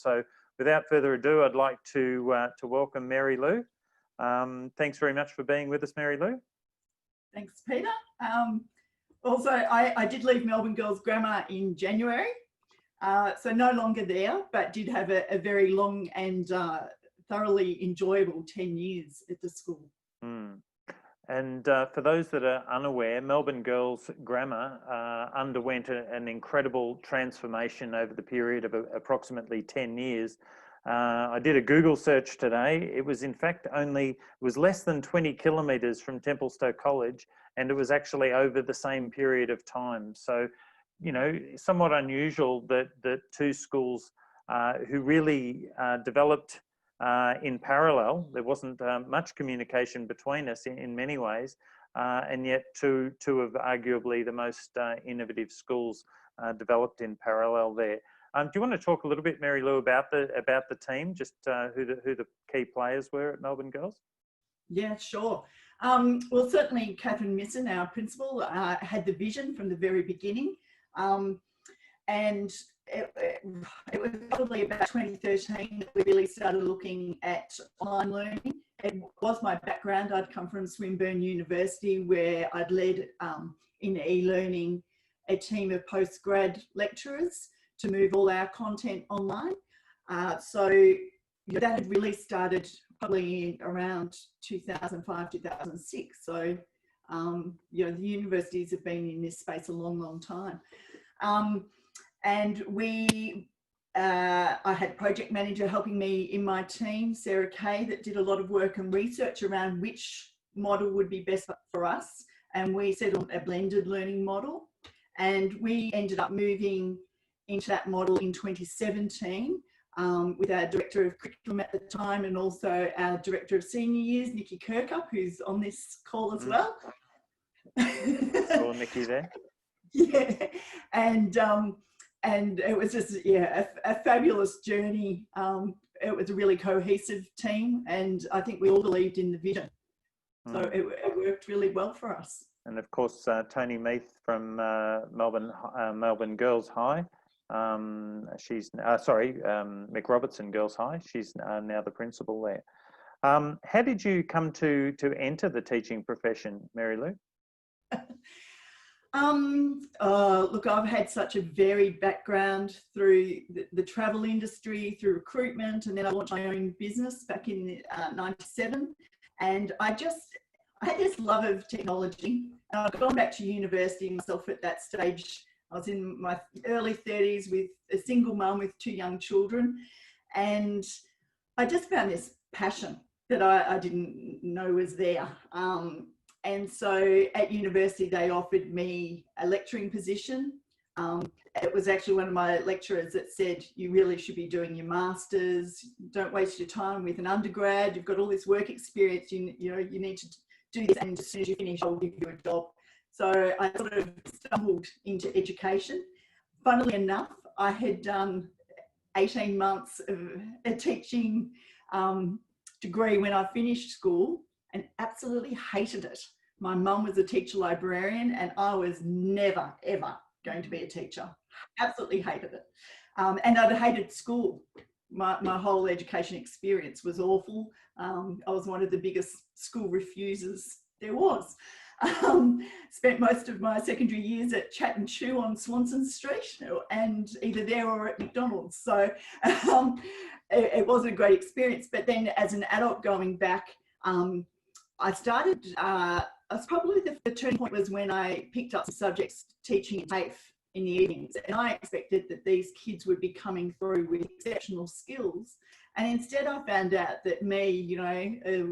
So without further ado, I'd like to welcome Mary Lou. Thanks very much for being with us, Mary Lou. Thanks, Peter. Also, I did leave Melbourne Girls Grammar in January, so no longer there, but did have a very long and thoroughly enjoyable 10 years at the school. And for those that are unaware, Melbourne Girls Grammar underwent an incredible transformation over the period of approximately 10 years. I did a Google search today. It was in fact less than 20 kilometres from Templestowe College, and it was actually over the same period of time. So, you know, somewhat unusual that two schools who really developed in parallel. There wasn't much communication between us in many ways, and yet two of arguably the most innovative schools developed in parallel there. Do you want to talk a little bit, Mary Lou, about the team, just who the key players were at Melbourne Girls? Yeah, sure. Well, certainly Catherine Misson, our principal, had the vision from the very beginning, and it was probably about 2013 that we really started looking at online learning. It was my background. I'd come from Swinburne University, where I'd led in e-learning a team of postgrad lecturers to move all our content online. So that had really started probably around 2005, 2006. So, you know, the universities have been in this space a long, long time. And I had a project manager helping me in my team, Sarah Kay, that did a lot of work and research around which model would be best for us. And we settled a blended learning model. And we ended up moving into that model in 2017 with our Director of Curriculum at the time, and also our Director of Senior Years, Nikki Kirkup, who's on this call as well. Saw Nikki there. Yeah, and it was just, yeah, a fabulous journey. It was a really cohesive team, and I think we all believed in the vision. So it worked really well for us. And of course, Tony Meath from Melbourne Girls High. She's Mick Robertson Girls High. She's now the principal there. How did you come to enter the teaching profession, Mary Lou? Look, I've had such a varied background through the travel industry, through recruitment, and then I launched my own business back in '97. And I had this love of technology. I'd gone back to university myself at that stage. I was in my early 30s with a single mum with 2 young children. And I just found this passion that I didn't know was there. And so at university, they offered me a lecturing position. It was actually one of my lecturers that said, you really should be doing your master's. Don't waste your time with an undergrad. You've got all this work experience. You know, you need to do this, and as soon as you finish, I'll give you a job. So I sort of stumbled into education. Funnily enough, I had done 18 months of a teaching degree when I finished school and absolutely hated it. My mum was a teacher librarian, and I was never, ever going to be a teacher. Absolutely hated it. And I'd hated school. My whole education experience was awful. I was one of the biggest school refusers there was. Spent most of my secondary years at Chat and Chew on Swanson Street, and either there or at McDonald's. So it wasn't a great experience. But then as an adult going back, I started, probably the turning point was when I picked up some subjects teaching TAFE in the evenings. And I expected that these kids would be coming through with exceptional skills. And instead I found out that me, you know, a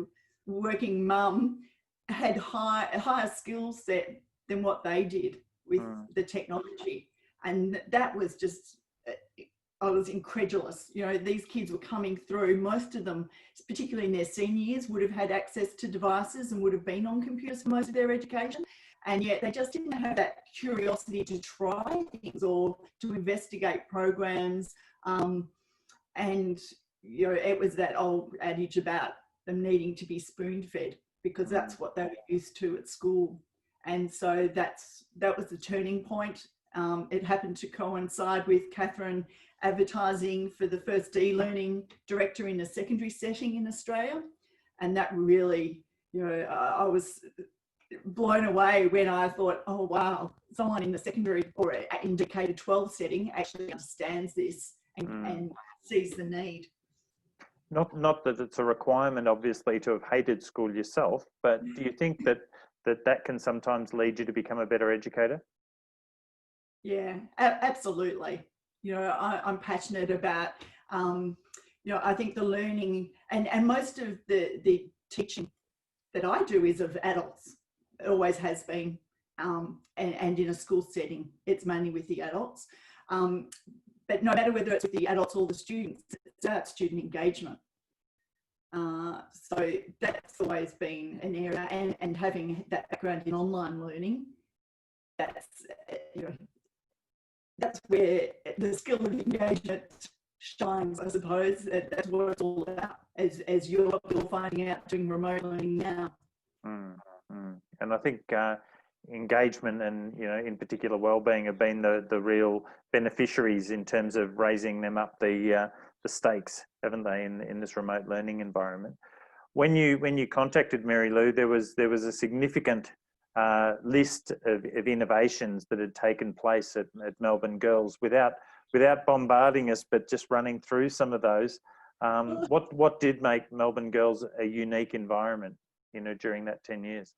working mum, had a higher skill set than what they did with the technology. And that was just, I was incredulous. You know, these kids were coming through, most of them, particularly in their senior years, would have had access to devices and would have been on computers for most of their education. And yet they just didn't have that curiosity to try things or to investigate programs. And, you know, it was that old adage about them needing to be spoon-fed, because that's what they were used to at school. And so that was the turning point. It happened to coincide with Catherine advertising for the first e-learning director in a secondary setting in Australia. And that really, you know, I was blown away when I thought, oh, wow, someone in the secondary or in K-12 setting actually understands this and sees the need. Not that it's a requirement, obviously, to have hated school yourself, but do you think that can sometimes lead you to become a better educator? Yeah, absolutely. You know, I'm passionate about, you know, I think the learning and most of the teaching that I do is of adults. It always has been, and in a school setting, it's mainly with the adults. But no matter whether it's with the adults or the students, it's about student engagement. So that's always been an area, and having that background in online learning, that's, you know, that's where the skill of engagement shines, I suppose. That's what it's all about, as you're finding out doing remote learning now. And I think engagement and, you know, in particular well-being have been the real beneficiaries in terms of raising them up the stakes, haven't they, in this remote learning environment? When you contacted Mary Lou, there was a significant list of innovations that had taken place at Melbourne Girls. Without bombarding us, but just running through some of those, what did make Melbourne Girls a unique environment, you know, during that 10 years?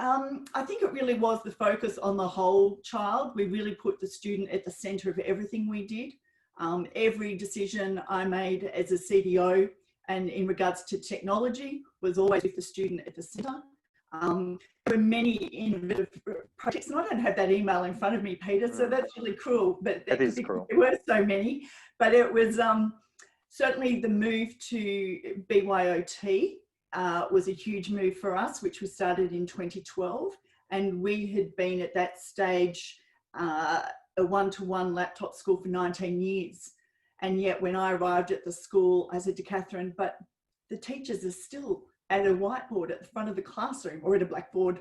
I think it really was the focus on the whole child. We really put the student at the centre of everything we did. Every decision I made as a CDO and in regards to technology was always with the student at the centre. There were many innovative projects, and I don't have that email in front of me, Peter, so that's really cruel. But that is cruel. There were so many, but it was certainly the move to BYOT was a huge move for us, which was started in 2012, and we had been at that stage a one-to-one laptop school for 19 years. And yet when I arrived at the school, I said to Catherine, but the teachers are still at a whiteboard at the front of the classroom or at a blackboard.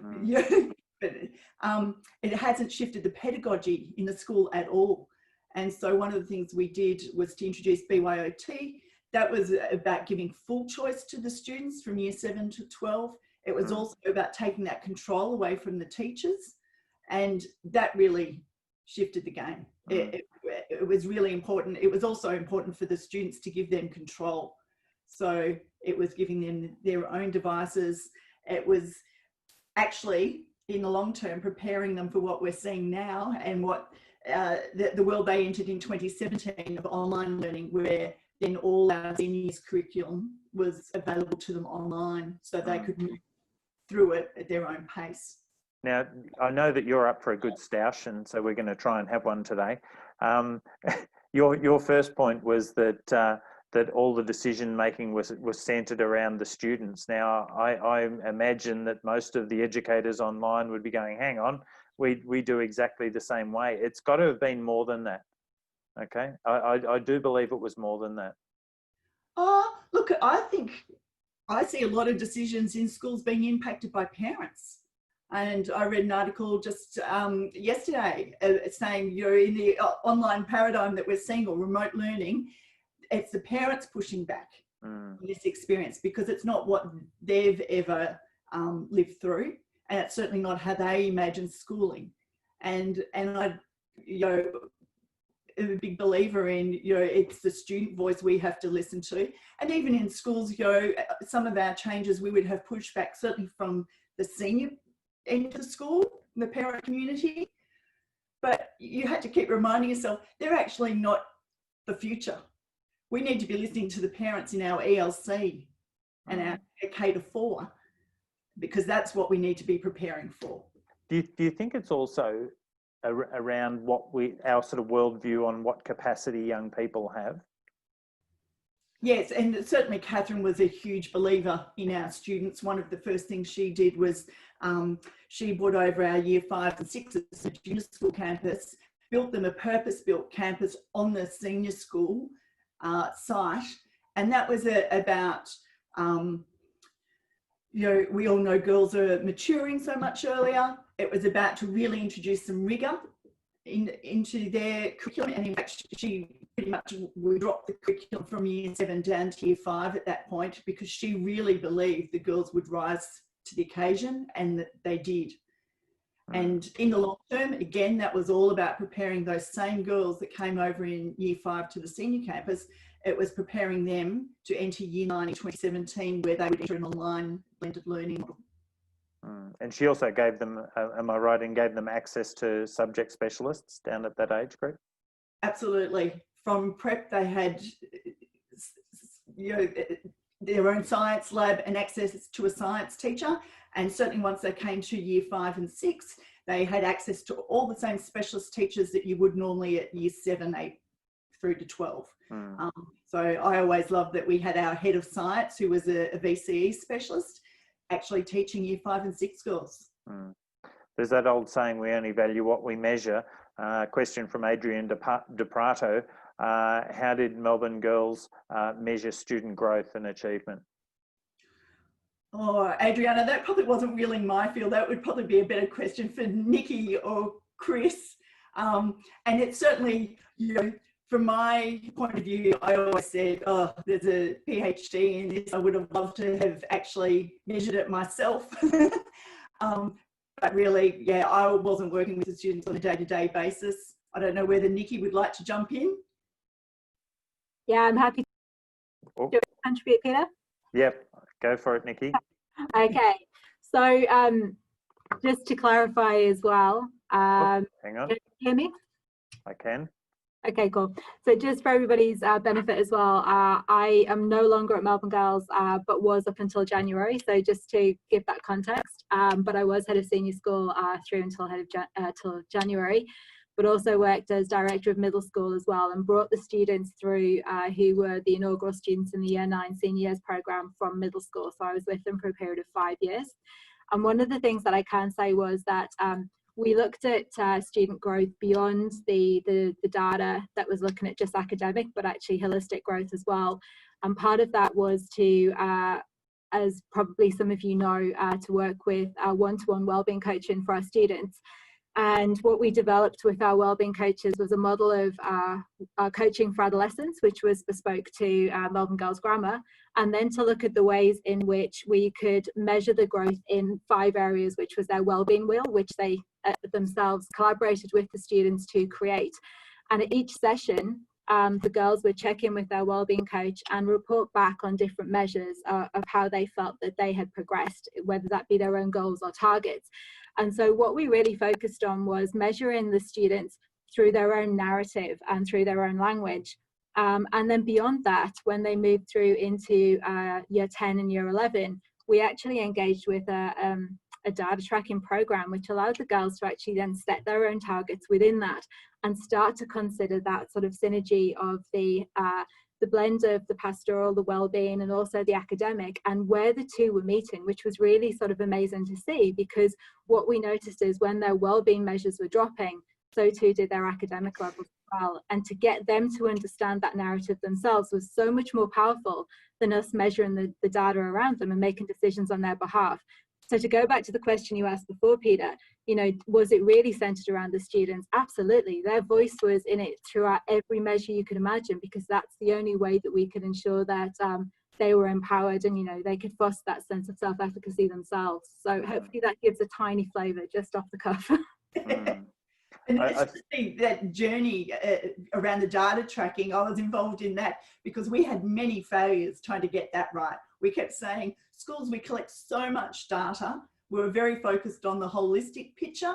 But it hasn't shifted the pedagogy in the school at all. And so one of the things we did was to introduce BYOT. That was about giving full choice to the students from year 7 to 12. It was also about taking that control away from the teachers. And that really shifted the game. It was really important. It was also important for the students to give them control. So it was giving them their own devices. It was actually, in the long term, preparing them for what we're seeing now and what the world they entered in 2017 of online learning, where then all our seniors curriculum was available to them online, so they could move through it at their own pace. Now, I know that you're up for a good stoush, and so we're going to try and have one today. Your first point was that that all the decision making was centered around the students. Now, I imagine that most of the educators online would be going, hang on, we do exactly the same way. It's got to have been more than that. Okay, I do believe it was more than that. Oh, look, I think I see a lot of decisions in schools being impacted by parents. And I read an article just yesterday saying, you know, in the online paradigm that we're seeing, or remote learning, it's the parents pushing back in this experience, because it's not what they've ever lived through, and it's certainly not how they imagine schooling. And I, you know, am a big believer in, you know, it's the student voice we have to listen to. And even in schools, you know, some of our changes we would have pushback certainly from the senior end of the school, the parent community, but you had to keep reminding yourself they're actually not the future. We need to be listening to the parents in our ELC and our K-4, because that's what we need to be preparing for. Do you think it's also around our sort of worldview on what capacity young people have? Yes, and certainly Catherine was a huge believer in our students. One of the first things she did was she brought over our year 5 and 6s to junior school campus, built them a purpose-built campus on the senior school site. And that was about, you know, we all know girls are maturing so much earlier. It was about to really introduce some rigour into their curriculum, and in fact she pretty much we dropped the curriculum from year 7 down to year 5 at that point, because she really believed the girls would rise to the occasion, and that they did. And in the long term, again, that was all about preparing those same girls that came over in year 5 to the senior campus. It was preparing them to enter year 9 in 2017, where they would enter an online blended learning model. And she also gave them, am I right, and gave them access to subject specialists down at that age group? Absolutely. From prep, they had, you know, their own science lab and access to a science teacher. And certainly once they came to year 5 and 6, they had access to all the same specialist teachers that you would normally at year 7, 8 through to 12. So I always loved that we had our head of science, who was a VCE specialist, actually teaching year 5 and 6 girls. There's that old saying, we only value what we measure. Question from Adrian DePrato. How did Melbourne Girls measure student growth and achievement? Oh, Adriana, that probably wasn't really my field. That would probably be a better question for Nikki or Chris. And it's certainly, you know, from my point of view, I always said, oh, there's a PhD in this. I would have loved to have actually measured it myself. But really, yeah, I wasn't working with the students on a day-to-day basis. I don't know whether Nikki would like to jump in. Yeah, I'm happy to contribute, Peter. Yep, go for it, Nikki. Okay, so just to clarify as well. Hang on. Can you hear me? I can. Okay, cool. So just for everybody's benefit as well, I am no longer at Melbourne Girls, but was up until January. So just to give that context, but I was head of senior school through until till January, but also worked as director of middle school as well, and brought the students through who were the inaugural students in the year 9 senior years program from middle school. So I was with them for a period of 5 years. And one of the things that I can say was that we looked at student growth beyond the data that was looking at just academic, but actually holistic growth as well. And part of that was to, as probably some of you know, to work with one-to-one wellbeing coaching for our students. And what we developed with our wellbeing coaches was a model of coaching for adolescents, which was bespoke to Melbourne Girls Grammar, and then to look at the ways in which we could measure the growth in 5 areas, which was their wellbeing wheel, which they themselves collaborated with the students to create. And at each session, the girls would check in with their wellbeing coach and report back on different measures of how they felt that they had progressed, whether that be their own goals or targets. And so what we really focused on was measuring the students through their own narrative and through their own language. And then beyond that, when they moved through into year 10 and year 11, we actually engaged with a data tracking program, which allowed the girls to actually then set their own targets within that and start to consider that sort of synergy of the blend of the pastoral, the wellbeing, and also the academic, and where the two were meeting, which was really sort of amazing to see, because what we noticed is when their wellbeing measures were dropping, so too did their academic levels as well. And to get them to understand that narrative themselves was so much more powerful than us measuring the data around them and making decisions on their behalf. So to go back to the question you asked before, Peter, you know, was it really centered around the students? Absolutely. Their voice was in it throughout every measure you could imagine, because that's the only way that we could ensure that they were empowered and, you know, they could foster that sense of self-efficacy themselves. So hopefully that gives a tiny flavor just off the cuff. And especially that journey around the data tracking, I was involved in that because we had many failures trying to get that right. We kept saying, schools, we collect so much data. We were very focused on the holistic picture.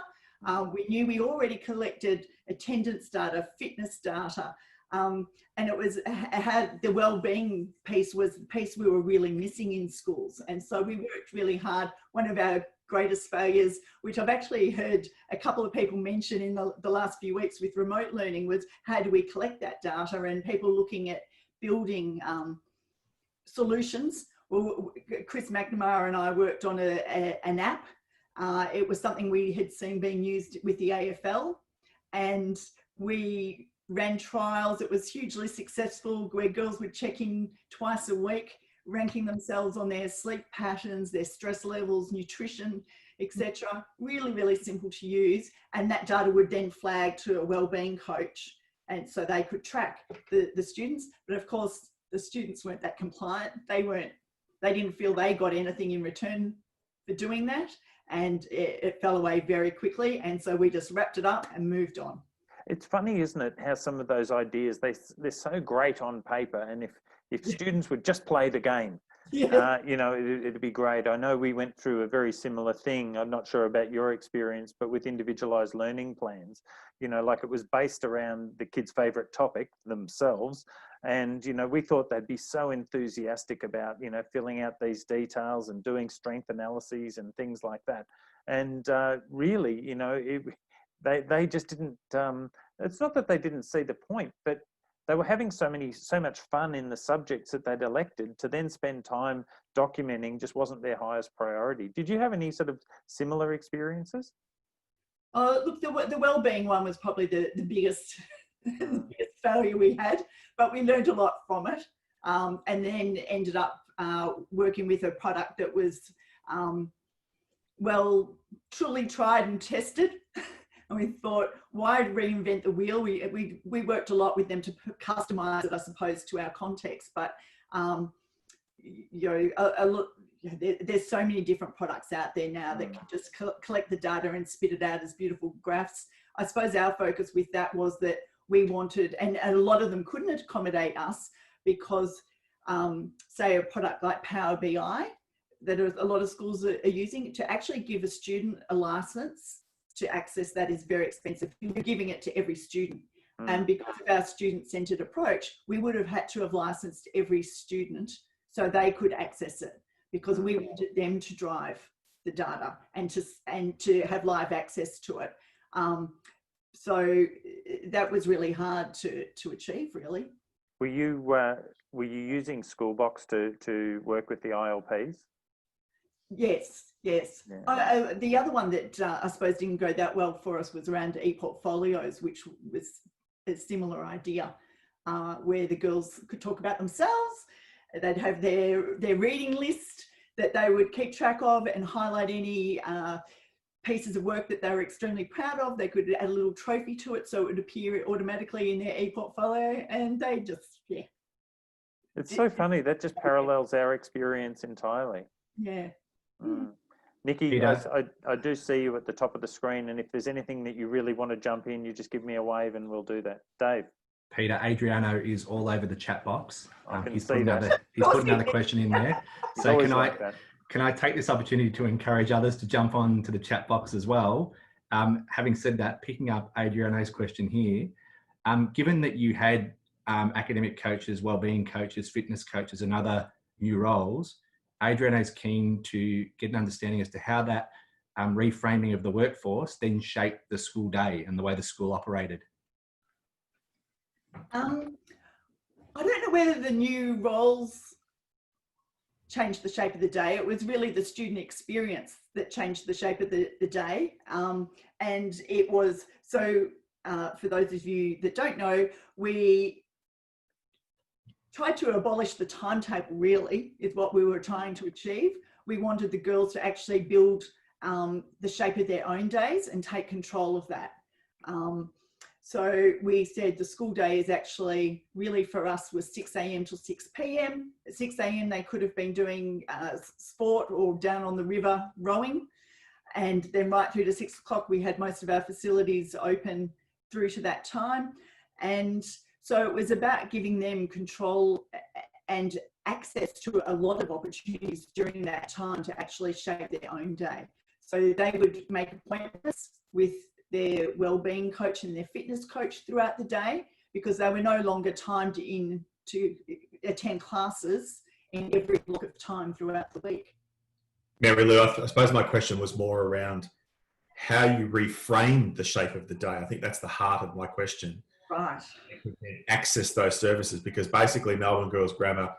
We knew we already collected attendance data, fitness data, and it was had the well-being piece was the piece we were really missing in schools. And so we worked really hard. One of our greatest failures, which I've actually heard a couple of people mention in the last few weeks with remote learning, was how do we collect that data, and people looking at building solutions. Well, Chris McNamara and I worked on an app. It was something we had seen being used with the AFL, and we ran trials. It was hugely successful, where girls would check in twice a week ranking themselves on their sleep patterns, their stress levels, nutrition, etc. Really, really simple to use. And that data would then flag to a wellbeing coach. And so they could track the students. But of course, the students weren't that compliant. They didn't feel they got anything in return for doing that. And it fell away very quickly. And so we just wrapped it up and moved on. It's funny, isn't it, how some of those ideas, they're so great on paper. And if students would just play the game, Yeah. you know, it'd be great. I know we went through a very similar thing. I'm not sure about your experience, but with individualized learning plans, you know, like it was based around the kids' favorite topic themselves. And, you know, we thought they'd be so enthusiastic about, you know, filling out these details and doing strength analyses and things like that. And really, you know, they just didn't, it's not that they didn't see the point, but they were having so much fun in the subjects that they'd elected, to then spend time documenting just wasn't their highest priority. Did you have any sort of similar experiences? Look, the wellbeing one was probably the biggest, the biggest failure we had, but we learned a lot from it, and then ended up working with a product that was, well, truly tried and tested. And we thought, why reinvent the wheel? We worked a lot with them to customize it, I suppose, to our context. But you know, there's so many different products out there now that can just collect the data and spit it out as beautiful graphs. I suppose our focus with that was that we wanted, and a lot of them couldn't accommodate us because, say, a product like Power BI that a lot of schools are using, to actually give a student a license to access that is very expensive. We're giving it to every student. And because of our student-centered approach, we would have had to have licensed every student so they could access it, because we wanted them to drive the data and to have live access to it. So that was really hard to achieve, really. Were you using Schoolbox to work with the ILPs? Yes. Yeah. The other one that I suppose didn't go that well for us was around e-portfolios, which was a similar idea, where the girls could talk about themselves. They'd have their reading list that they would keep track of and highlight any pieces of work that they were extremely proud of. They could add a little trophy to it so it would appear automatically in their e-portfolio, and they just, yeah. It's so funny. That just parallels our experience entirely. Yeah. Nikki, I do see you at the top of the screen, and if there's anything that you really want to jump in, you just give me a wave and we'll do that. Dave. Peter, Adriano is all over the chat box. He's put another question in there. So can I take this opportunity to encourage others to jump on to the chat box as well? Having said that, picking up Adriano's question here, given that you had academic coaches, wellbeing coaches, fitness coaches, and other new roles, Adriano is keen to get an understanding as to how that reframing of the workforce then shaped the school day and the way the school operated. I don't know whether the new roles changed the shape of the day. It was really the student experience that changed the shape of the day. And it was, so for those of you that don't know, we tried to abolish the timetable, really, is what we were trying to achieve. We wanted the girls to actually build the shape of their own days and take control of that. So we said the school day is actually, really for us, was 6 a.m. till 6 p.m. At 6 a.m. they could have been doing sport or down on the river rowing. And then right through to 6 o'clock, we had most of our facilities open through to that time. And so it was about giving them control and access to a lot of opportunities during that time to actually shape their own day. So they would make appointments with their wellbeing coach and their fitness coach throughout the day, because they were no longer timed in to attend classes in every block of time throughout the week. Mary Lou, I suppose my question was more around how you reframe the shape of the day. I think that's the heart of my question. Right. Access those services, because basically Melbourne Girls Grammar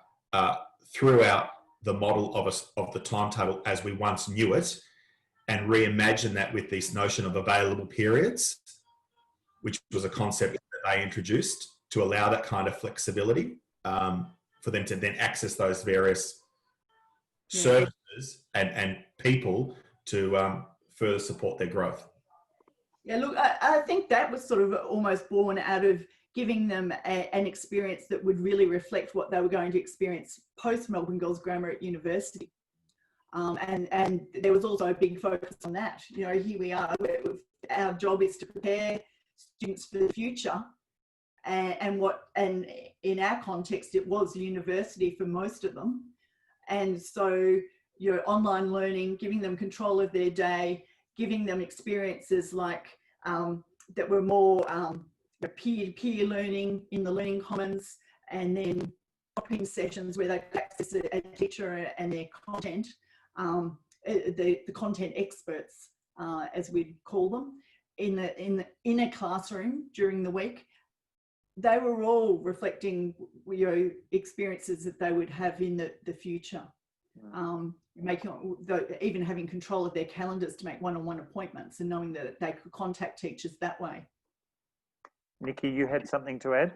threw out the model of the timetable as we once knew it, and reimagine that with this notion of available periods, which was a concept that they introduced to allow that kind of flexibility for them to then access those various services and people to further support their growth. Yeah, look, I think that was sort of almost born out of giving them an experience that would really reflect what they were going to experience post Melbourne Girls Grammar at university. And there was also a big focus on that. You know, here we are, our job is to prepare students for the future. And in our context, it was university for most of them. And so, you know, online learning, giving them control of their day, giving them experiences like that were more peer-to-peer learning in the learning commons, and then drop-in sessions where they could access a teacher and their content, the content experts, as we'd call them, in a classroom during the week. They were all reflecting, you know, experiences that they would have in the future. Even having control of their calendars to make one-on-one appointments and knowing that they could contact teachers that way. Nikki, you had something to add?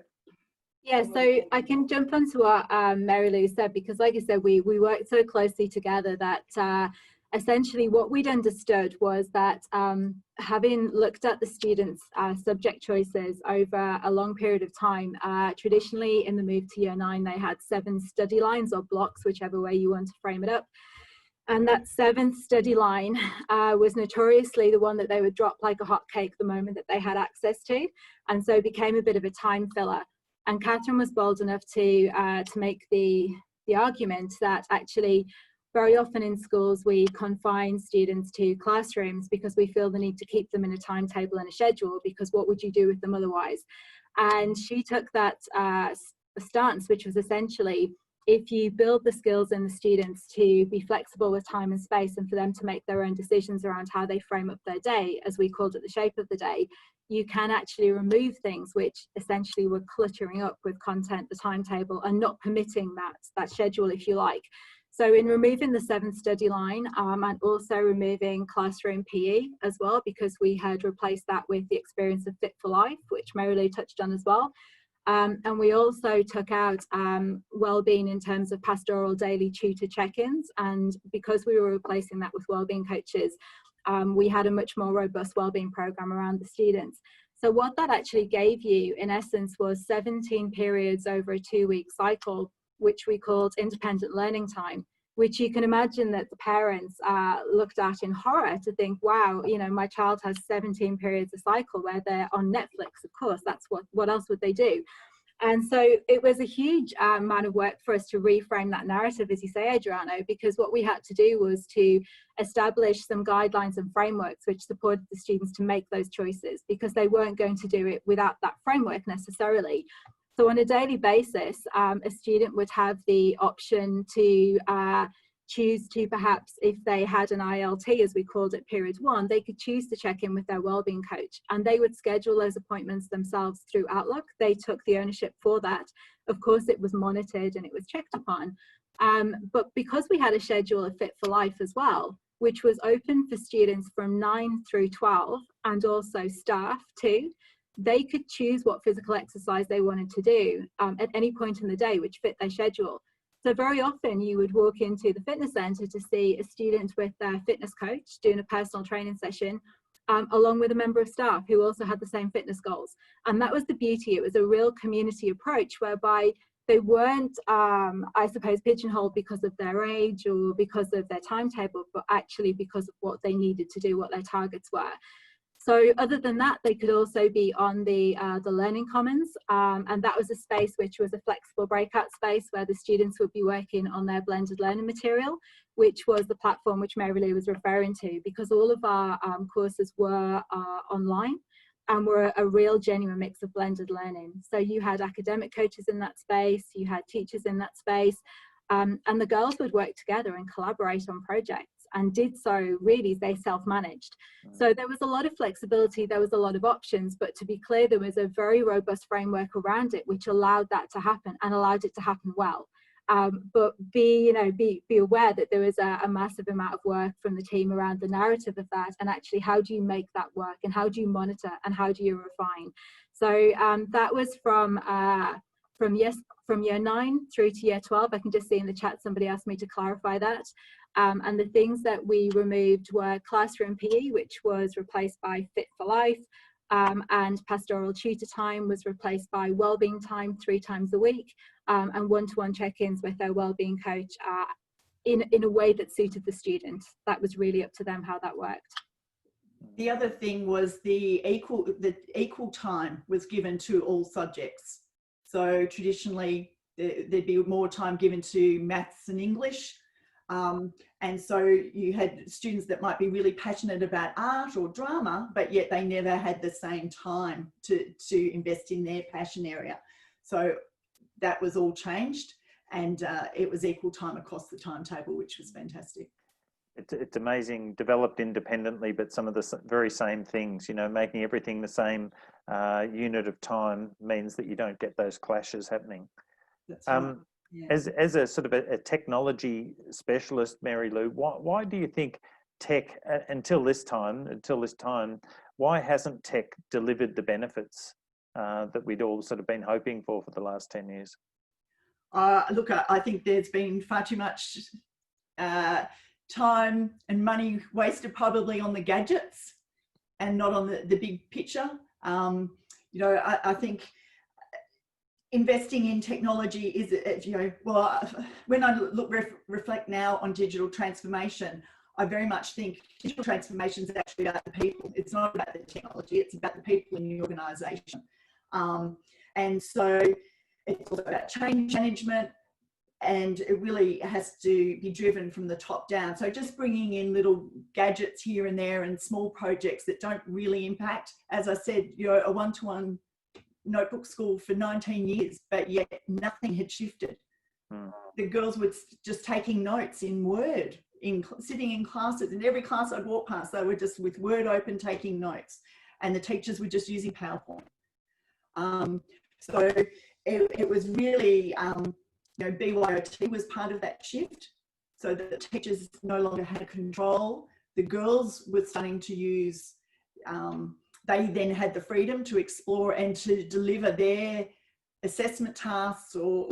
Yeah, so I can jump onto what Mary Lou said, because like I said, we worked so closely together that essentially what we'd understood was that having looked at the students' subject choices over a long period of time, traditionally in the move to year 9, they had 7 study lines or blocks, whichever way you want to frame it up. And that 7th study line was notoriously the one that they would drop like a hotcake the moment that they had access to. And so it became a bit of a time filler. And Catherine was bold enough to make the argument that actually very often in schools we confine students to classrooms because we feel the need to keep them in a timetable and a schedule, because what would you do with them otherwise? And she took that stance, which was essentially, if you build the skills in the students to be flexible with time and space and for them to make their own decisions around how they frame up their day, as we called it, the shape of the day, you can actually remove things which essentially were cluttering up with content, the timetable, and not permitting that schedule, if you like. So in removing the 7th study line and also removing classroom PE as well, because we had replaced that with the experience of Fit for Life, which Mary Lou touched on as well. And we also took out wellbeing in terms of pastoral daily tutor check-ins. And because we were replacing that with wellbeing coaches, we had a much more robust wellbeing program around the students. So what that actually gave you, in essence, was 17 periods over a 2-week cycle, which we called independent learning time, which you can imagine that the parents looked at in horror to think, wow, you know, my child has 17 periods a cycle where they're on Netflix, of course, that's what else would they do? And so it was a huge amount of work for us to reframe that narrative, as you say, Adriano, because what we had to do was to establish some guidelines and frameworks which supported the students to make those choices, because they weren't going to do it without that framework necessarily. So on a daily basis, a student would have the option to choose to, perhaps if they had an ILT, as we called it, period 1, they could choose to check in with their wellbeing coach, and they would schedule those appointments themselves through Outlook. They took the ownership for that. Of course, it was monitored and it was checked upon. But because we had a schedule of Fit for Life as well, which was open for students from 9 through 12 and also staff too, they could choose what physical exercise they wanted to do at any point in the day, which fit their schedule. So very often you would walk into the fitness centre to see a student with their fitness coach doing a personal training session, along with a member of staff who also had the same fitness goals. And that was the beauty. It was a real community approach whereby they weren't, I suppose, pigeonholed because of their age or because of their timetable, but actually because of what they needed to do, what their targets were. So other than that, they could also be on the Learning Commons, and that was a space which was a flexible breakout space where the students would be working on their blended learning material, which was the platform which Mary Lou was referring to, because all of our courses were online and were a real genuine mix of blended learning. So you had academic coaches in that space, you had teachers in that space, and the girls would work together and collaborate on projects, and did so really, they self-managed. So there was a lot of flexibility, there was a lot of options, but to be clear, there was a very robust framework around it which allowed that to happen and allowed it to happen well. But be aware that there was a massive amount of work from the team around the narrative of that, and actually how do you make that work, and how do you monitor, and how do you refine. So that was from from year 9 through to year 12. I can just see in the chat somebody asked me to clarify that. And the things that we removed were classroom PE, which was replaced by Fit for Life, and pastoral tutor time was replaced by wellbeing time 3 times a week, and one-to-one check-ins with their wellbeing coach in a way that suited the student. That was really up to them how that worked. The other thing was the equal time was given to all subjects. So traditionally there'd be more time given to maths and English. And so you had students that might be really passionate about art or drama, but yet they never had the same time to invest in their passion area. So that was all changed, and it was equal time across the timetable, which was fantastic. It's amazing, developed independently, but some of the very same things, you know, making everything the same unit of time means that you don't get those clashes happening. That's right. Yeah. As a sort of a technology specialist, Mary Lou, why do you think tech, until this time, why hasn't tech delivered the benefits that we'd all sort of been hoping for the last 10 years? Look, I think there's been far too much time and money wasted probably on the gadgets and not on the big picture. You know, I think investing in technology is, you know, well, when I reflect now on digital transformation, I very much think digital transformation is actually about the people. It's not about the technology, it's about the people in the organisation. And so it's also about change management, and it really has to be driven from the top down. So just bringing in little gadgets here and there and small projects that don't really impact. As I said, you know, a one-to-one notebook school for 19 years, but yet nothing had shifted. The girls were just taking notes in Word, sitting in classes. In every class I'd walk past, they were just with Word open taking notes, and the teachers were just using PowerPoint. So it was really, you know, BYOT was part of that shift, so that the teachers no longer had control. The girls were starting to use, they then had the freedom to explore and to deliver their assessment tasks or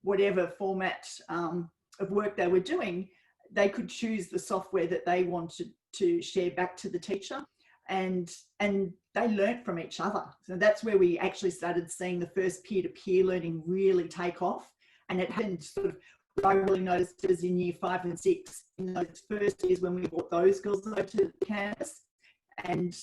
whatever format of work they were doing. They could choose the software that they wanted to share back to the teacher, and they learnt from each other. So that's where we actually started seeing the first peer-to-peer learning really take off. And it happened sort of, what I really noticed was in year 5 and 6, in those first years when we brought those girls over to campus, and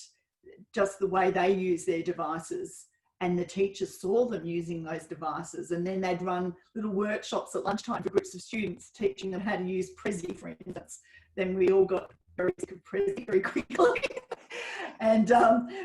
just the way they use their devices, and the teachers saw them using those devices, and then they'd run little workshops at lunchtime for groups of students, teaching them how to use Prezi, for instance. Then we all got very sick of Prezi very quickly and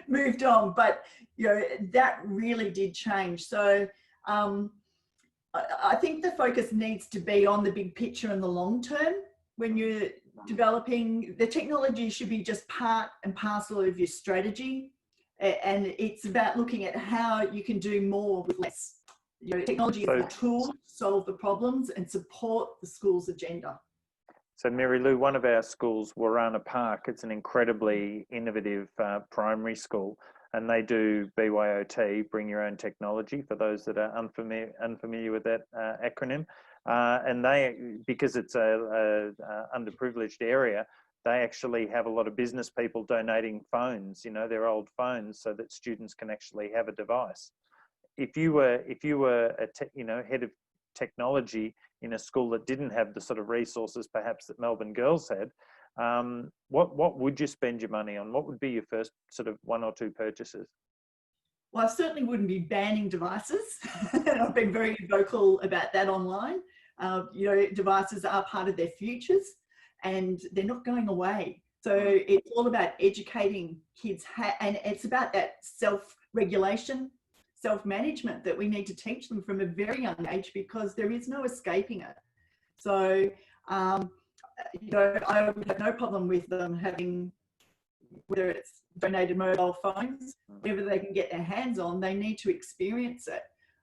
moved on. But you know, that really did change. So I think the focus needs to be on the big picture and the long term. When you're developing, the technology should be just part and parcel of your strategy, and it's about looking at how you can do more with less. You know, technology is a tool to solve the problems and support the school's agenda. So Mary Lou, one of our schools, Warana Park, it's an incredibly innovative primary school, and they do BYOT, bring your own technology, for those that are unfamiliar with that acronym. And they, because it's a underprivileged area, they actually have a lot of business people donating phones, you know, their old phones, so that students can actually have a device. If you were you know, head of technology in a school that didn't have the sort of resources perhaps that Melbourne Girls had, what would you spend your money on? What would be your first sort of 1 or 2 purchases? Well, I certainly wouldn't be banning devices. I've been very vocal about that online. You know, devices are part of their futures and they're not going away. So it's all about educating kids, and it's about that self-regulation, self-management that we need to teach them from a very young age, because there is no escaping it. So, you know, I would have no problem with them having, whether it's donated mobile phones, whatever they can get their hands on, they need to experience it.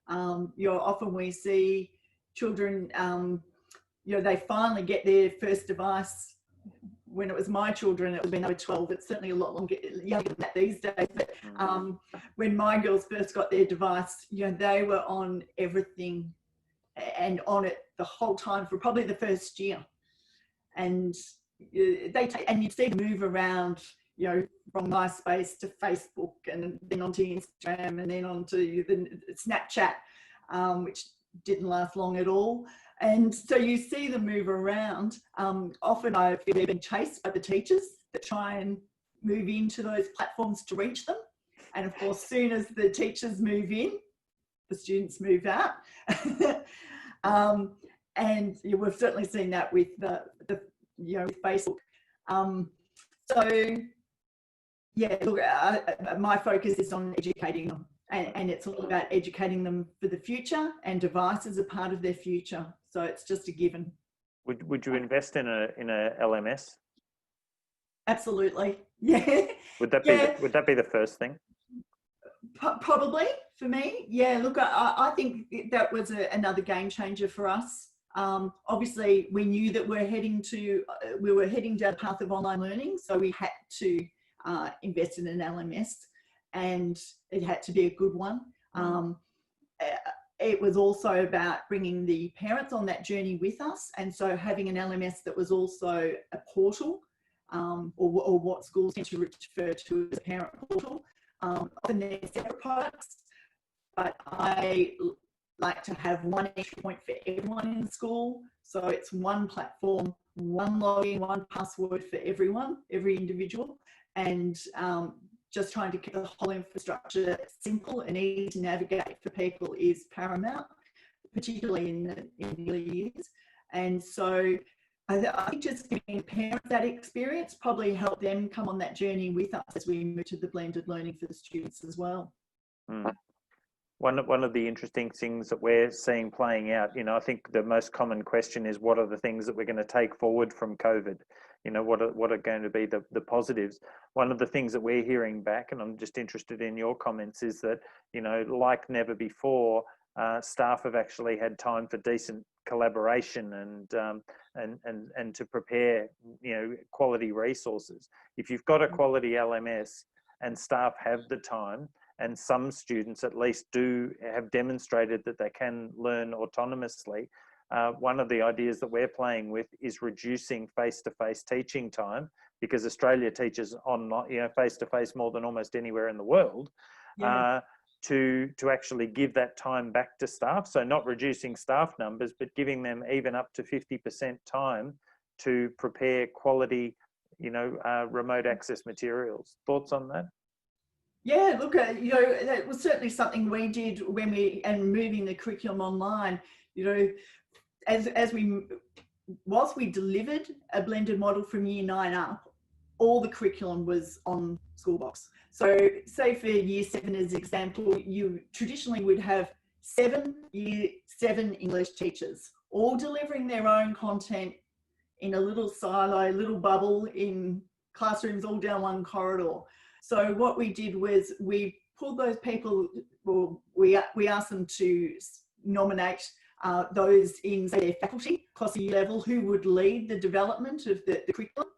You know, often we see children, you know, they finally get their first device when it was my children, it would have been they were 12. It's certainly a lot longer, younger than that these days. But when my girls first got their device, you know, they were on everything and on it the whole time for probably the first year. And you'd see them move around, you know, from MySpace to Facebook and then onto Instagram and then onto the Snapchat, which didn't last long at all. And so you see them move around. Often I feel they're being chased by the teachers that try and move into those platforms to reach them. And of course, soon as the teachers move in, the students move out. And we've certainly seen that with the you know, with Facebook. So yeah, look, my focus is on educating them, and it's all about educating them for the future, and devices are part of their future. So it's just a given. Would you invest in a LMS? Absolutely, yeah. Would that be would that be the first thing? Probably for me, yeah. Look, I think that was another game changer for us. Obviously, we knew that we were heading down the path of online learning, so we had to invest in an LMS, and it had to be a good one. It was also about bringing the parents on that journey with us, and so having an LMS that was also a portal, or what schools tend to refer to as a parent portal. Often they're separate products, but I like to have one entry point for everyone in the school. So it's one platform, one login, one password for everyone, every individual, and just trying to keep the whole infrastructure simple and easy to navigate for people is paramount, particularly in the early years. And so I think just giving parents that experience probably helped them come on that journey with us as we move to the blended learning for the students as well. One of the interesting things that we're seeing playing out, you know, I think the most common question is, what are the things that we're going to take forward from COVID? You know, what are going to be the positives? One of the things that we're hearing back, and I'm just interested in your comments, is that, you know, like never before, staff have actually had time for decent collaboration and to prepare, you know, quality resources. If you've got a quality LMS and staff have the time, and some students at least have demonstrated that they can learn autonomously, one of the ideas that we're playing with is reducing face-to-face teaching time, because Australia teaches online, you know, face-to-face more than almost anywhere in the world. Yeah. To actually give that time back to staff. So not reducing staff numbers, but giving them even up to 50% time to prepare quality, you know, remote access materials. Thoughts on that? Yeah, look, you know, that was certainly something we did when moving the curriculum online. You know, whilst we delivered a blended model from year 9 up, all the curriculum was on Schoolbox. So say for year 7 as example, you traditionally would have 7 year 7 English teachers all delivering their own content in a little silo, little bubble in classrooms all down one corridor. So what we did was we pulled those people, well, we asked them to nominate those in, say, their faculty across the year level who would lead the development of the curriculum,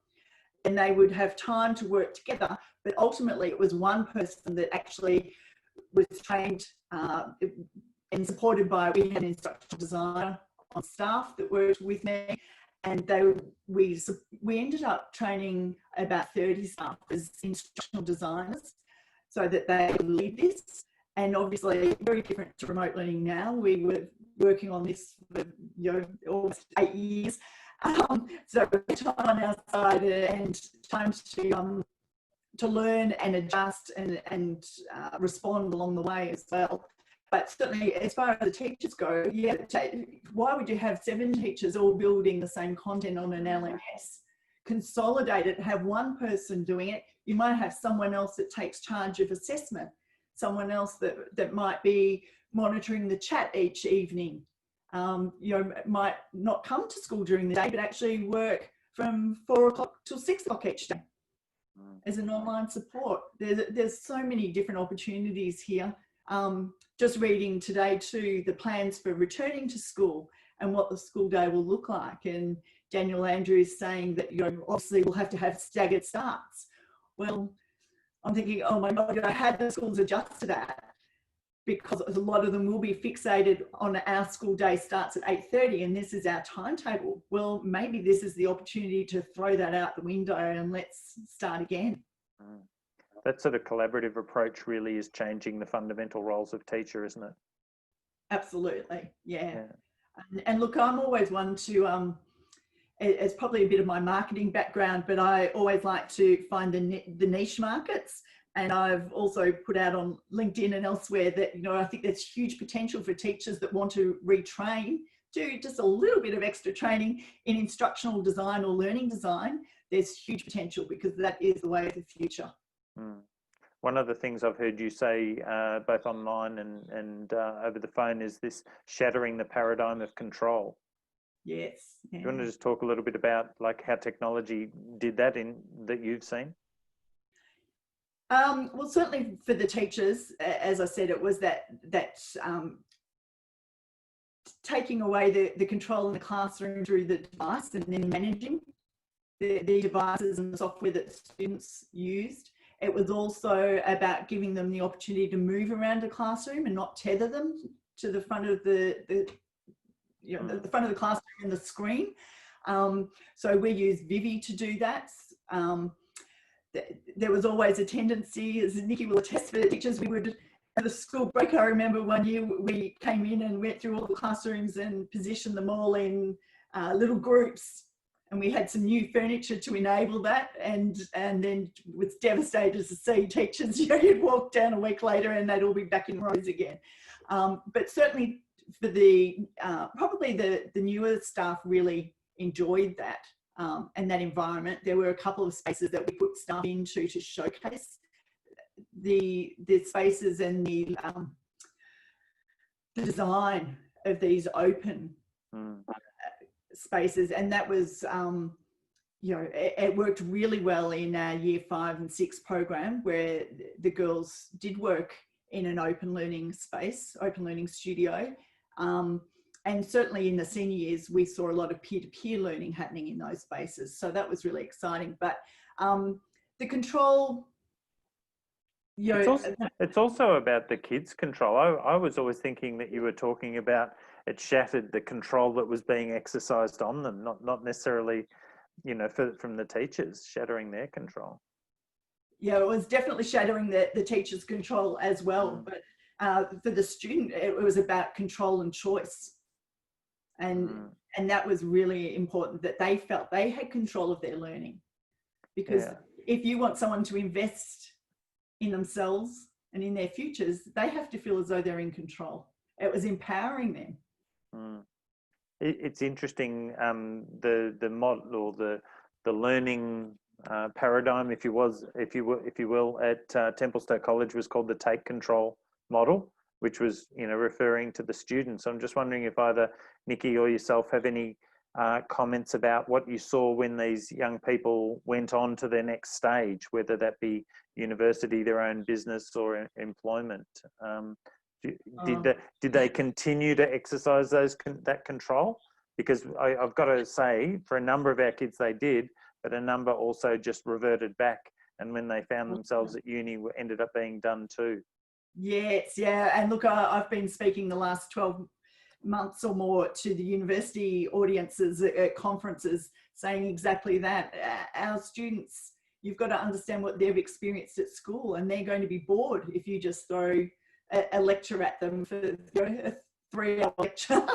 and they would have time to work together. But ultimately it was one person that actually was trained and supported by, we had an instructional designer on staff that worked with me, and we ended up training about 30 staff as instructional designers so that they could lead this. And obviously very different to remote learning now. We were working on this for, you know, almost 8 years. So time on our side and time to learn and adjust and respond along the way as well. But certainly as far as the teachers go, yeah, why would you have 7 teachers all building the same content on an LMS? Consolidate it, have one person doing it. You might have someone else that takes charge of assessment, someone else that might be monitoring the chat each evening. You know, might not come to school during the day, but actually work from 4 o'clock till 6 o'clock each day as an online support. There's so many different opportunities here. Just reading today too, the plans for returning to school and what the school day will look like. And, Daniel Andrews saying that, you know, obviously we'll have to have staggered starts. Well, I'm thinking, oh my God, how do the schools adjust to that? Because a lot of them will be fixated on our school day starts at 8:30 and this is our timetable. Well, maybe this is the opportunity to throw that out the window and let's start again. That sort of collaborative approach really is changing the fundamental roles of teacher, isn't it? Absolutely, yeah. And look, I'm always one to, it's probably a bit of my marketing background, but I always like to find the niche markets. And I've also put out on LinkedIn and elsewhere that, you know, I think there's huge potential for teachers that want to retrain, do just a little bit of extra training in instructional design or learning design. There's huge potential because that is the way of the future. One of the things I've heard you say, both online and over the phone, is this shattering the paradigm of control. Yes. Yeah. Do you want to just talk a little bit about like how technology did that that you've seen? Well, certainly for the teachers, as I said, it was that taking away the control in the classroom through the device and then managing the devices and the software that students used. It was also about giving them the opportunity to move around the classroom and not tether them to the front of the front of the classroom and the screen. So we use Vivi to do that. There was always a tendency, as Nikki will attest for the teachers, we would, at a school break, I remember one year we came in and went through all the classrooms and positioned them all in little groups. And we had some new furniture to enable that. And then was devastated to see teachers, you know, you'd walk down a week later and they'd all be back in rows again. But certainly for the, probably the newer staff really enjoyed that. And that environment. There were a couple of spaces that we put staff into to showcase the spaces and the design of these open spaces, and that was you know, it worked really well in our year 5 and 6 program where the girls did work in an open learning space, open learning studio. And certainly in the senior years, we saw a lot of peer-to-peer learning happening in those spaces. So that was really exciting. But the control, you know, it's also about the kids' control. I was always thinking that you were talking about it shattered the control that was being exercised on them, not necessarily, you know, from the teachers, shattering their control. Yeah, it was definitely shattering the teacher's control as well. But for the student, it was about control and choice. And that was really important, that they felt they had control of their learning. Because if you want someone to invest in themselves and in their futures, they have to feel as though they're in control. It was empowering them. It's interesting, the model or the learning paradigm, if you will, at Templestowe College was called the take control model, which was, you know, referring to the students. I'm just wondering if either Nikki or yourself have any comments about what you saw when these young people went on to their next stage, whether that be university, their own business, or employment. Did they continue to exercise that control? Because I've got to say, for a number of our kids, they did, but a number also just reverted back. And when they found themselves at uni, ended up being done too. Yes, yeah. And look, I've been speaking the last 12 months or more to the university audiences at conferences saying exactly that. Our students, you've got to understand what they've experienced at school, and they're going to be bored if you just throw a lecture at them for, you know, a 3-hour lecture.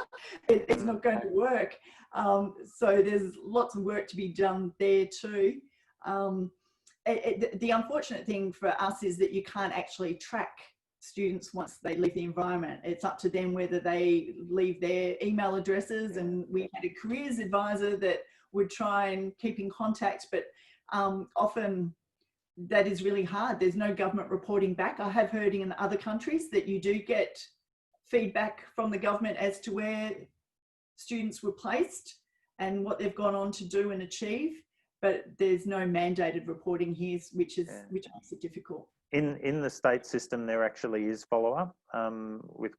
It's not going to work. So there's lots of work to be done there too. The unfortunate thing for us is that you can't actually track students once they leave the environment. It's up to them whether they leave their email addresses, and we had a careers advisor that would try and keep in contact, but often that is really hard. There's no government reporting back. I have heard in other countries that you do get feedback from the government as to where students were placed and what they've gone on to do and achieve, but there's no mandated reporting here, which makes it difficult. In the state system, there actually is follow-up with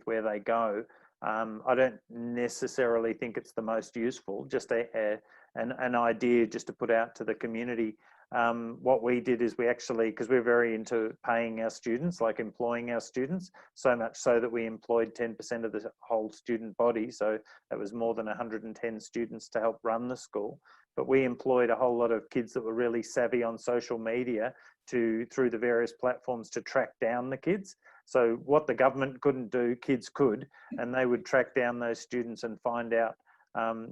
where they go. I don't necessarily think it's the most useful, just an idea just to put out to the community. What we did is we actually, because we're very into paying our students, like employing our students, so much so that we employed 10% of the whole student body. So that was more than 110 students to help run the school. But we employed a whole lot of kids that were really savvy on social media through the various platforms to track down the kids. So what the government couldn't do, kids could, and they would track down those students and find out,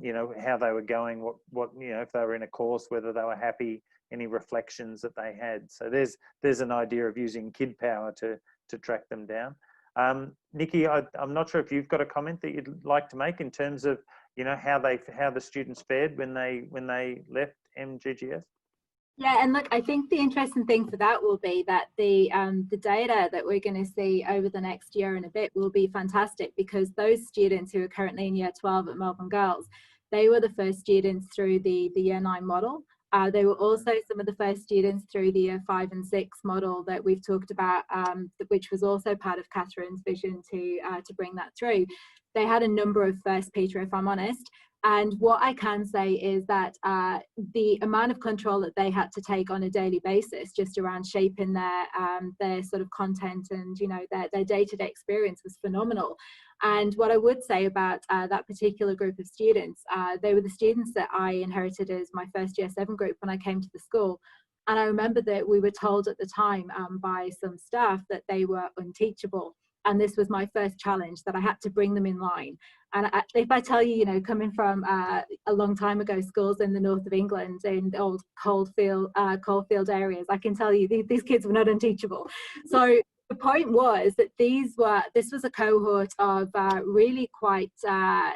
you know, how they were going, what you know, if they were in a course, whether they were happy, any reflections that they had. So there's an idea of using kid power to track them down. Nikki, I'm not sure if you've got a comment that you'd like to make in terms of, you know, how the students fared when they left MGGS. Yeah, and look, I think the interesting thing for that will be that the data that we're going to see over the next year and a bit will be fantastic, because those students who are currently in Year 12 at Melbourne Girls, they were the first students through the Year 9 model. They were also some of the first students through the Year 5 and 6 model that we've talked about, which was also part of Catherine's vision to bring that through. They had a number of first, Peter, if I'm honest. And what I can say is that the amount of control that they had to take on a daily basis, just around shaping their sort of content and, you know, their day-to-day experience, was phenomenal. And what I would say about that particular group of students, they were the students that I inherited as my first Year 7 group when I came to the school. And I remember that we were told at the time by some staff that they were unteachable. And this was my first challenge, that I had to bring them in line. And if I tell you, you know, coming from a long time ago schools in the north of England, in the old coalfield areas, I can tell you these kids were not unteachable. So the point was that this was a cohort of really quite,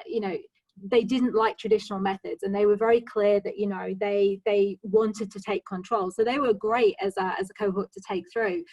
you know, they didn't like traditional methods, and they were very clear that, you know, they wanted to take control. So they were great as a cohort to take through.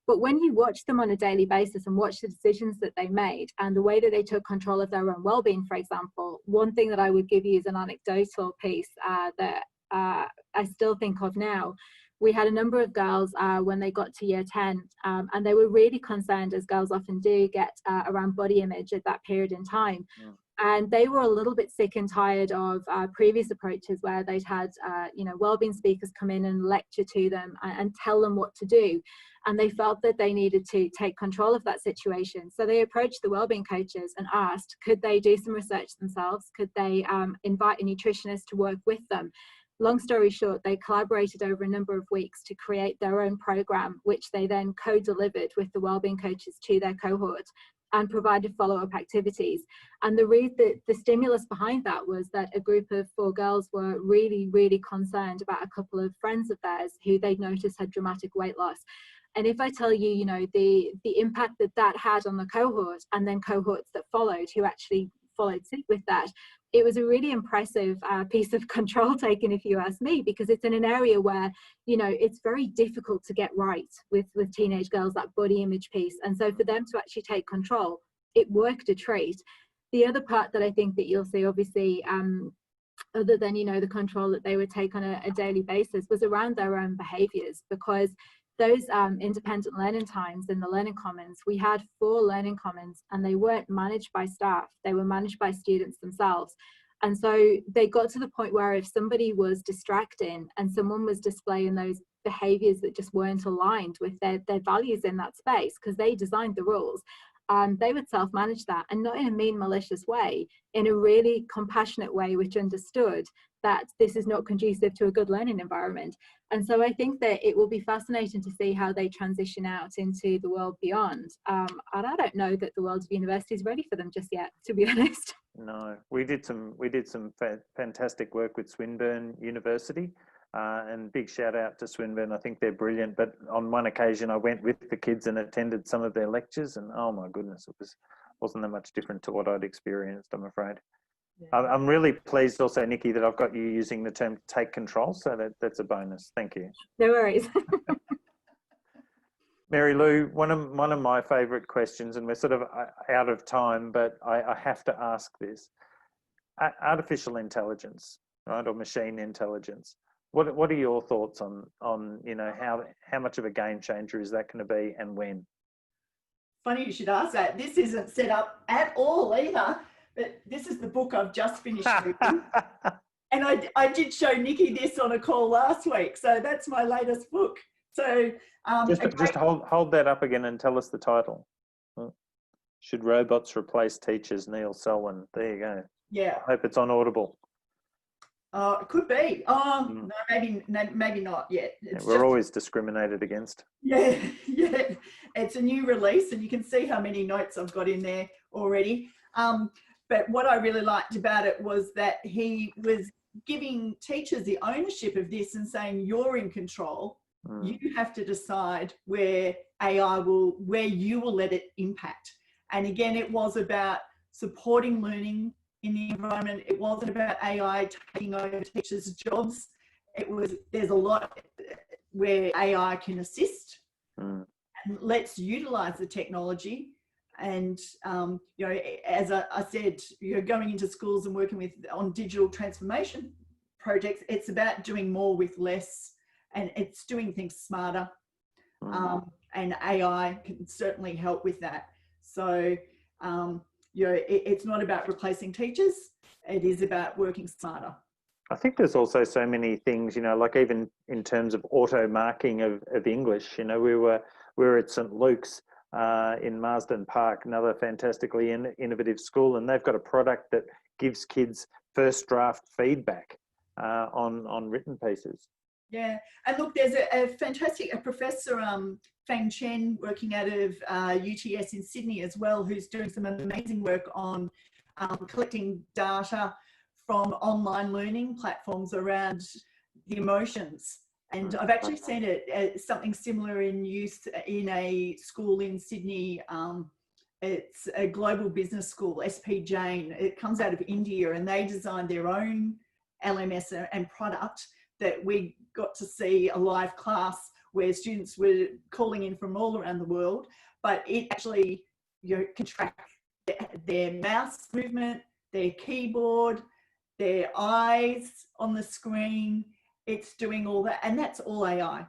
But when you watch them on a daily basis and watch the decisions that they made and the way that they took control of their own well-being, for example, one thing that I would give you is an anecdotal piece that I still think of now. We had a number of girls when they got to Year 10, and they were really concerned, as girls often do, get around body image at that period in time. Yeah. And they were a little bit sick and tired of previous approaches where they'd had, you know, wellbeing speakers come in and lecture to them and tell them what to do. And they felt that they needed to take control of that situation. So they approached the wellbeing coaches and asked, could they do some research themselves? Could they invite a nutritionist to work with them? Long story short, they collaborated over a number of weeks to create their own program, which they then co-delivered with the wellbeing coaches to their cohort and provided follow-up activities. And the stimulus behind that was that a group of 4 girls were really, really concerned about a couple of friends of theirs who they'd noticed had dramatic weight loss. And if I tell you, you know, the impact that had on the cohort, and then cohorts that followed who actually followed suit with that, it was a really impressive piece of control taken, if you ask me, because it's in an area where, you know, it's very difficult to get right with teenage girls, that body image piece. And so for them to actually take control, it worked a treat. The other part that I think that you'll see, obviously, other than, you know, the control that they would take on a daily basis, was around their own behaviours, because those independent learning times in the learning commons, we had 4 learning commons, and they weren't managed by staff, they were managed by students themselves. And so they got to the point where if somebody was distracting and someone was displaying those behaviours that just weren't aligned with their values in that space, because they designed the rules, they would self-manage that, and not in a mean, malicious way, in a really compassionate way, which understood that this is not conducive to a good learning environment. And so I think that it will be fascinating to see how they transition out into the world beyond. And I don't know that the world of university is ready for them just yet, to be honest. No, we did some fantastic work with Swinburne University, and big shout out to Swinburne. I think they're brilliant. But on one occasion, I went with the kids and attended some of their lectures, and oh my goodness, it wasn't that much different to what I'd experienced, I'm afraid. Yeah. I'm really pleased also, Nikki, that I've got you using the term take control, so that's a bonus. Thank you. No worries. Mary Lou, one of my favourite questions, and we're sort of out of time, but I have to ask this. Artificial intelligence, right, or machine intelligence. What are your thoughts on you know, how much of a game changer is that going to be, and when? funny you should ask that. This isn't set up at all either, but this is the book I've just finished reading. And I did show Nikki this on a call last week. So that's my latest book. So just hold that up again and tell us the title. Should Robots Replace Teachers? Neil Selwyn. There you go. Yeah. I hope it's on Audible. It could be. No, maybe not yet. We're always discriminated against. Yeah, yeah. It's a new release, and you can see how many notes I've got in there already. But what I really liked about it was that he was giving teachers the ownership of this and saying, you're in control. You have to decide where you will let it impact. And again, it was about supporting learning in the environment. It wasn't about AI taking over teachers' jobs. There's a lot where AI can assist. And let's utilize the technology. And as I said, going into schools and working on digital transformation projects, it's about doing more with less, and it's doing things smarter. And AI can certainly help with that. So it's not about replacing teachers. It is about working smarter. I think there's also so many things, like even in terms of auto marking of English. We were at St. Luke's in Marsden Park, another fantastically innovative school, and they've got a product that gives kids first draft feedback on written pieces. Yeah, and look, there's a fantastic professor, Fang Chen, working out of UTS in Sydney as well, who's doing some amazing work on collecting data from online learning platforms around the emotions. And I've actually seen it something similar in use in a school in Sydney. It's a global business school, SP Jain. It comes out of India, and they designed their own LMS and product that we got to see a live class where students were calling in from all around the world, but it actually can track their mouse movement, their keyboard, their eyes on the screen. It's doing all that, and that's all AI.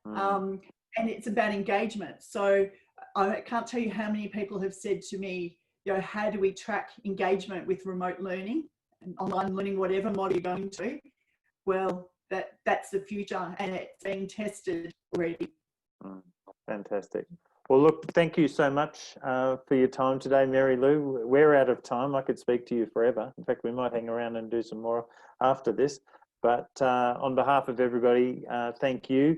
And it's about engagement. So I can't tell you how many people have said to me, how do we track engagement with remote learning and online learning, whatever model you're going to? Well, that's the future, and it's being tested already. Fantastic. Well, look, thank you so much for your time today, Mary Lou. We're out of time. I could speak to you forever. In fact, we might hang around and do some more after this. But on behalf of everybody, thank you.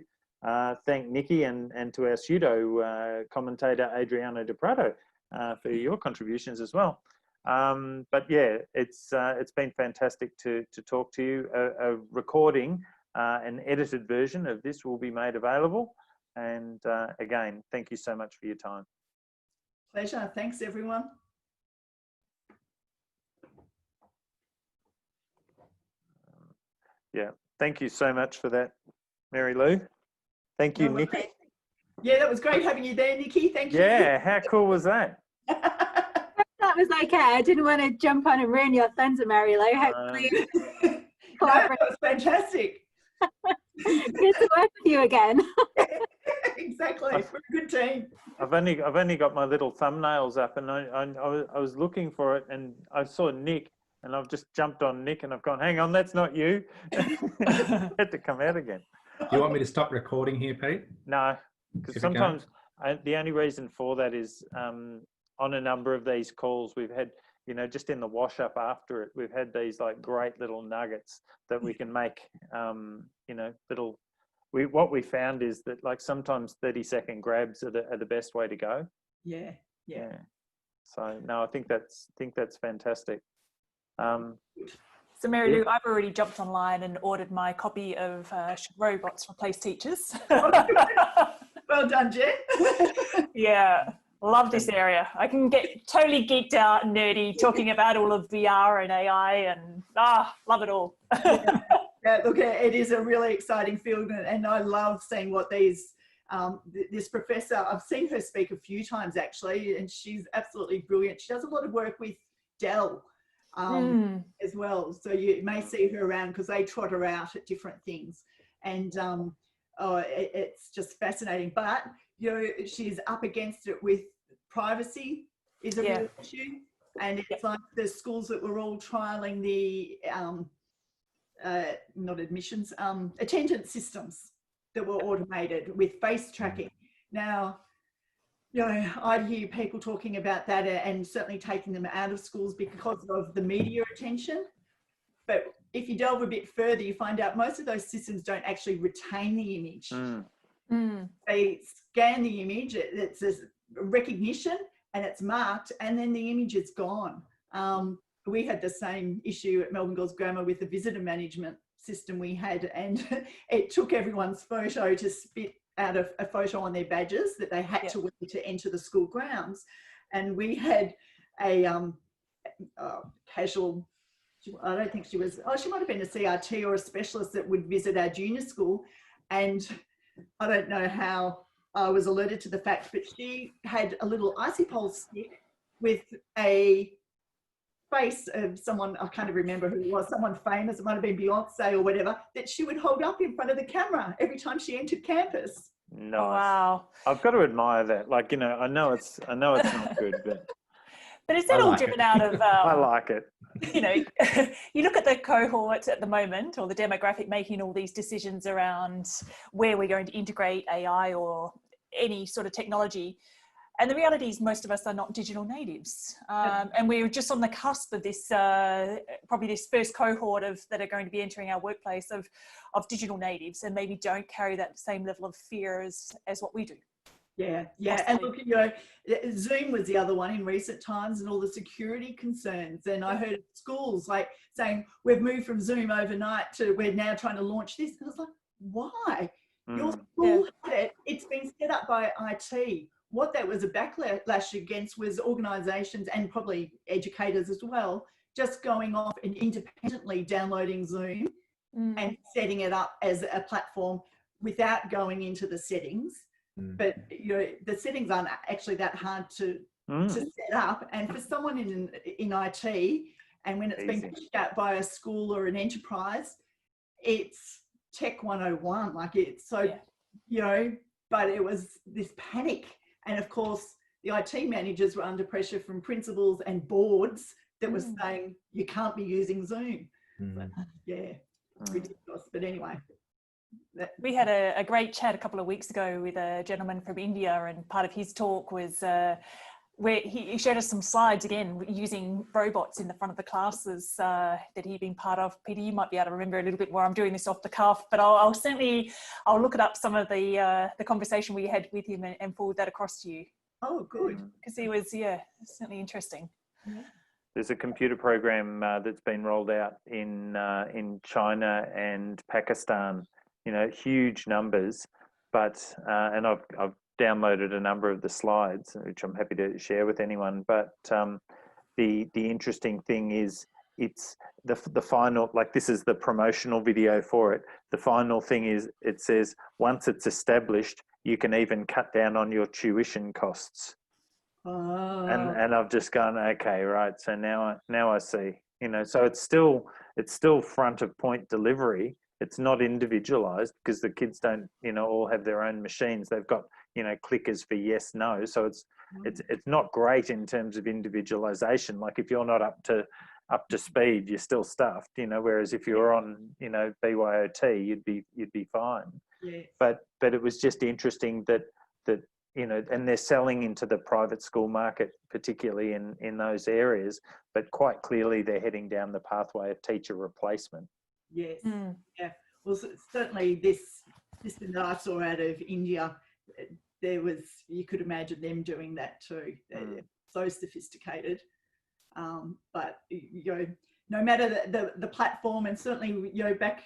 Thank Nikki and to our pseudo commentator, Adriano De Prato, for your contributions as well. But yeah, it's been fantastic to talk to you. A recording, an edited version of this will be made available. And again, thank you so much for your time. Pleasure. Thanks, everyone. Yeah, thank you so much for that, Mary Lou. Thank you, Nikki. Yeah, that was great having you there, Nikki. Thank you. Yeah, how cool was that? That was okay. I didn't want to jump on and ruin your thunder, Mary Lou. Hopefully, no, that was fantastic. Good to work with you again. Exactly, we're a good team. I've only got my little thumbnails up, and I was looking for it, and I saw Nick, and I've just jumped on Nick, and I've gone, hang on, that's not you. Had to come out again. Do you want me to stop recording here, Pete? No, because sometimes the only reason for that is on a number of these calls we've had, just in the wash up after it, we've had these like great little nuggets that we can make, what we found is that like sometimes 30-second grabs are the best way to go. Yeah. So no, I think that's fantastic. So Mary Lou, I've already jumped online and ordered my copy of Should Robots Replace Teachers? Well done, Jen. Yeah, love this area. I can get totally geeked out and nerdy talking about all of VR and AI and love it all. Yeah, look, it is a really exciting field, and I love seeing what this professor, I've seen her speak a few times actually, and she's absolutely brilliant. She does a lot of work with Dell as well, so you may see her around because they trot her out at different things, and it's just fascinating. But she's up against it with privacy is a real issue. And it's like the schools that were all trialing the, not admissions, attendance systems that were automated with face tracking. Now, you know, I'd hear people talking about that and certainly taking them out of schools because of the media attention. But if you delve a bit further, you find out most of those systems don't actually retain the image. They scan the image, it's a recognition, and it's marked, and then the image is gone. We had the same issue at Melbourne Girls Grammar with the visitor management system we had, and it took everyone's photo to spit out a photo on their badges that they had to wear to enter the school grounds. And we had a casual, I don't think she was, she might have been a CRT or a specialist that would visit our junior school. And I don't know how I was alerted to the fact, but she had a little icy pole stick with a face of someone, I can't even remember who it was, someone famous, it might have been Beyonce or whatever, that she would hold up in front of the camera every time she entered campus. Nice. Wow. I've got to admire that. Like, you know, I know it's not good, but is that all driven out of I like it. You know, you look at the cohort at the moment, or the demographic making all these decisions around where we're going to integrate AI or any sort of technology. And the reality is most of us are not digital natives. And we're just on the cusp of this, probably this first cohort that are going to be entering our workplace of digital natives, and maybe don't carry that same level of fear as what we do. Yeah. And look, you know, Zoom was the other one in recent times, and all the security concerns. And I heard schools like saying, we've moved from Zoom overnight to we're now trying to launch this. And I was like, why? Your school had it. It's been set up by IT. What that was a backlash against was organisations, and probably educators as well, just going off and independently downloading Zoom and setting it up as a platform without going into the settings. But you know, the settings aren't actually that hard to set up. And for someone in IT, and when it's been pushed out by a school or an enterprise, it's Tech 101. Like, it's so, you know, but it was this panic. And of course, the IT managers were under pressure from principals and boards that were saying, you can't be using Zoom. So, ridiculous. But anyway. We had a great chat a couple of weeks ago with a gentleman from India, and part of his talk was where he showed us some slides, again, using robots in the front of the classes that he'd been part of. Peter, you might be able to remember a little bit more. I'm doing this off the cuff, but I'll look it up, some of the conversation we had with him, and forward that across to you. Oh, good. Because he was, certainly interesting. There's a computer program that's been rolled out in China and Pakistan. You know, huge numbers, but and I've downloaded a number of the slides, which I'm happy to share with anyone. But the interesting thing is, it's the final, like, this is the promotional video for it. The final thing is, it says once it's established, you can even cut down on your tuition costs. And I've just gone, okay, right. So now I see. You know, so it's still front of point delivery. It's not individualized, because the kids don't, you know, all have their own machines. They've got, you know, clickers for yes, no. So it's not great in terms of individualization. Like, if you're not up to speed, you're still stuffed, you know, whereas if you're on, you know, BYOT, you'd be fine. Yeah. But it was just interesting that, you know, and they're selling into the private school market, particularly in those areas, but quite clearly they're heading down the pathway of teacher replacement. Yes. Yeah. Well, certainly this system that I saw out of India, there was, you could imagine them doing that too. They're so sophisticated. But, you know, no matter the platform, and certainly, you know, back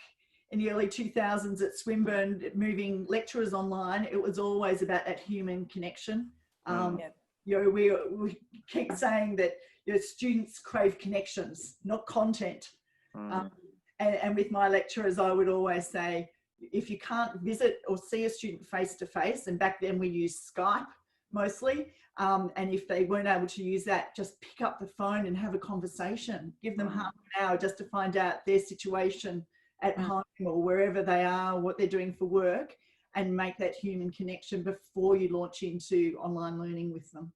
in the early 2000s at Swinburne, moving lecturers online, it was always about that human connection. You know, we keep saying that, you know, students crave connections, not content. And with my lecturers, I would always say, if you can't visit or see a student face to face, and back then we used Skype mostly, and if they weren't able to use that, just pick up the phone and have a conversation. Give them half an hour just to find out their situation at home or wherever they are, what they're doing for work, and make that human connection before you launch into online learning with them.